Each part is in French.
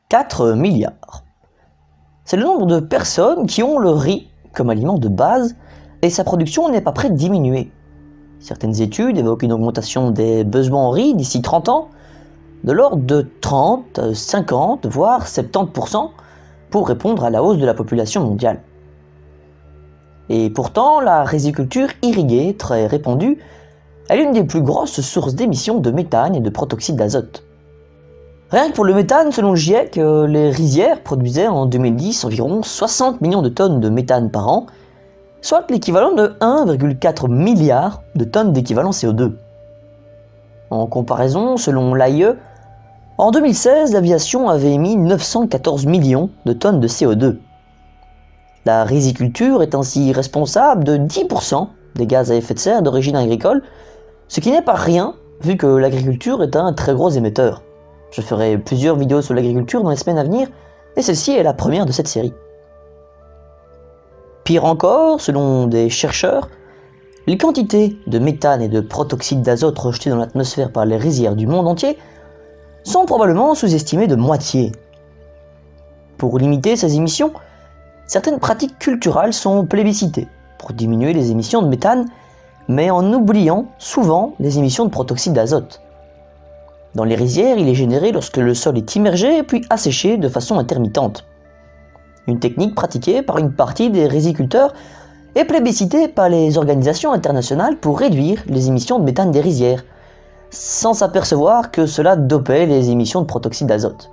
4 milliards. C'est le nombre de personnes qui ont le riz comme aliment de base et sa production n'est pas près de diminuer. Certaines études évoquent une augmentation des besoins en riz d'ici 30 ans de l'ordre de 30, 50, voire 70% pour répondre à la hausse de la population mondiale. Et pourtant, la riziculture irriguée, très répandue, est l'une des plus grosses sources d'émissions de méthane et de protoxyde d'azote. Rien que pour le méthane, selon le GIEC, les rizières produisaient en 2010 environ 60 millions de tonnes de méthane par an, soit l'équivalent de 1,4 milliard de tonnes d'équivalent CO2. En comparaison, selon l'AIE, en 2016, l'aviation avait émis 914 millions de tonnes de CO2. La riziculture est ainsi responsable de 10% des gaz à effet de serre d'origine agricole, ce qui n'est pas rien vu que l'agriculture est un très gros émetteur. Je ferai plusieurs vidéos sur l'agriculture dans les semaines à venir, et celle-ci est la première de cette série. Pire encore, selon des chercheurs, les quantités de méthane et de protoxyde d'azote rejetées dans l'atmosphère par les rizières du monde entier sont probablement sous-estimées de moitié. Pour limiter ces émissions, certaines pratiques culturales sont plébiscitées pour diminuer les émissions de méthane, mais en oubliant souvent les émissions de protoxyde d'azote. Dans les rizières, il est généré lorsque le sol est immergé puis asséché de façon intermittente. Une technique pratiquée par une partie des riziculteurs et plébiscitée par les organisations internationales pour réduire les émissions de méthane des rizières, sans s'apercevoir que cela dopait les émissions de protoxyde d'azote.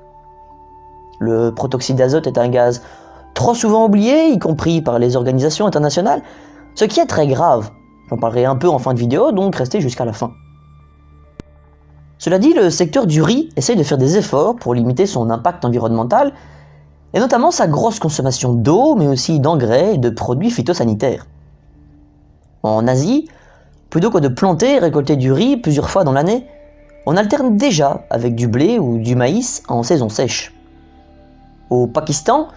Le protoxyde d'azote est un gaz trop souvent oublié, y compris par les organisations internationales, ce qui est très grave. J'en parlerai un peu en fin de vidéo, donc restez jusqu'à la fin. Cela dit, le secteur du riz essaye de faire des efforts pour limiter son impact environnemental, et notamment sa grosse consommation d'eau, mais aussi d'engrais et de produits phytosanitaires. En Asie, plutôt que de planter et récolter du riz plusieurs fois dans l'année, on alterne déjà avec du blé ou du maïs en saison sèche. Au Pakistan,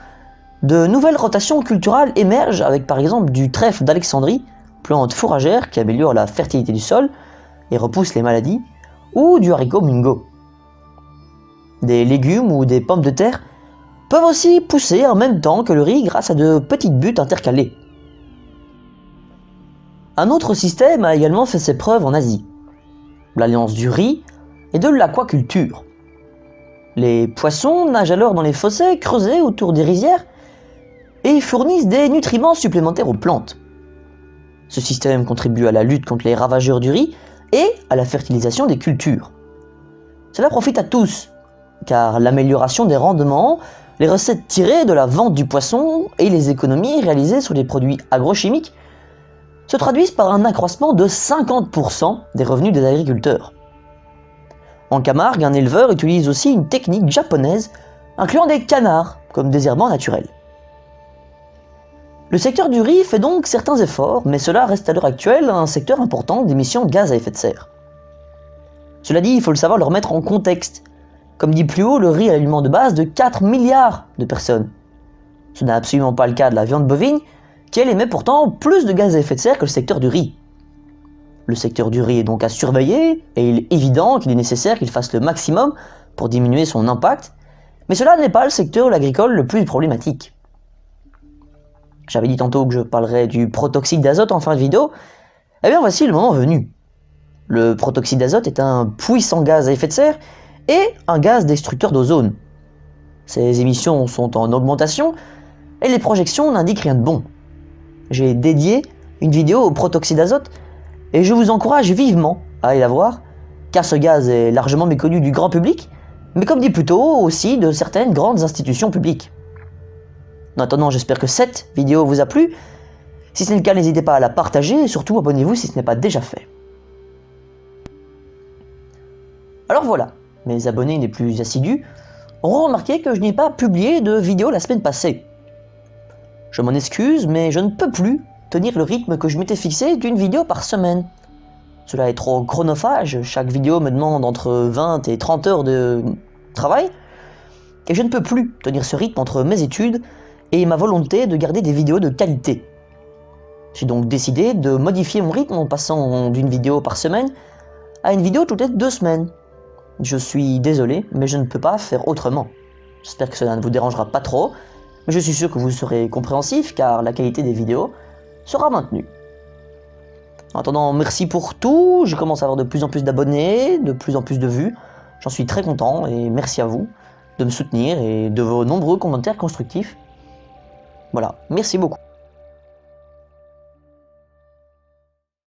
de nouvelles rotations culturales émergent avec par exemple du trèfle d'Alexandrie, plante fourragère qui améliore la fertilité du sol et repousse les maladies, ou du haricot mungo. Des légumes ou des pommes de terre peuvent aussi pousser en même temps que le riz grâce à de petites buttes intercalées. Un autre système a également fait ses preuves en Asie, l'alliance du riz et de l'aquaculture. Les poissons nagent alors dans les fossés creusés autour des rizières et fournissent des nutriments supplémentaires aux plantes. Ce système contribue à la lutte contre les ravageurs du riz et à la fertilisation des cultures. Cela profite à tous, car l'amélioration des rendements, les recettes tirées de la vente du poisson et les économies réalisées sur les produits agrochimiques se traduisent par un accroissement de 50% des revenus des agriculteurs. En Camargue, un éleveur utilise aussi une technique japonaise incluant des canards comme désherbant naturel. Le secteur du riz fait donc certains efforts, mais cela reste à l'heure actuelle un secteur important d'émissions de gaz à effet de serre. Cela dit, il faut le savoir le remettre en contexte. Comme dit plus haut, le riz est l'aliment de base de 4 milliards de personnes. Ce n'est absolument pas le cas de la viande bovine, qui elle émet pourtant plus de gaz à effet de serre que le secteur du riz. Le secteur du riz est donc à surveiller, et il est évident qu'il est nécessaire qu'il fasse le maximum pour diminuer son impact, mais cela n'est pas le secteur agricole le plus problématique. J'avais dit tantôt que je parlerais du protoxyde d'azote en fin de vidéo, et bien voici le moment venu. Le protoxyde d'azote est un puissant gaz à effet de serre et un gaz destructeur d'ozone. Ses émissions sont en augmentation et les projections n'indiquent rien de bon. J'ai dédié une vidéo au protoxyde d'azote et je vous encourage vivement à aller la voir, car ce gaz est largement méconnu du grand public, mais comme dit plus tôt, aussi de certaines grandes institutions publiques. En attendant, j'espère que cette vidéo vous a plu. Si ce n'est le cas, n'hésitez pas à la partager et surtout abonnez-vous si ce n'est pas déjà fait. Alors voilà, mes abonnés les plus assidus auront remarqué que je n'ai pas publié de vidéo la semaine passée. Je m'en excuse, mais je ne peux plus tenir le rythme que je m'étais fixé d'une vidéo par semaine. Cela est trop chronophage, chaque vidéo me demande entre 20 et 30 heures de travail, et je ne peux plus tenir ce rythme entre mes études et ma volonté de garder des vidéos de qualité. J'ai donc décidé de modifier mon rythme en passant d'une vidéo par semaine à une vidéo toutes les 2 semaines. Je suis désolé, mais je ne peux pas faire autrement. J'espère que cela ne vous dérangera pas trop, mais je suis sûr que vous serez compréhensif car la qualité des vidéos sera maintenue. En attendant, merci pour tout, je commence à avoir de plus en plus d'abonnés, de plus en plus de vues, j'en suis très content et merci à vous de me soutenir et de vos nombreux commentaires constructifs. Voilà, merci beaucoup.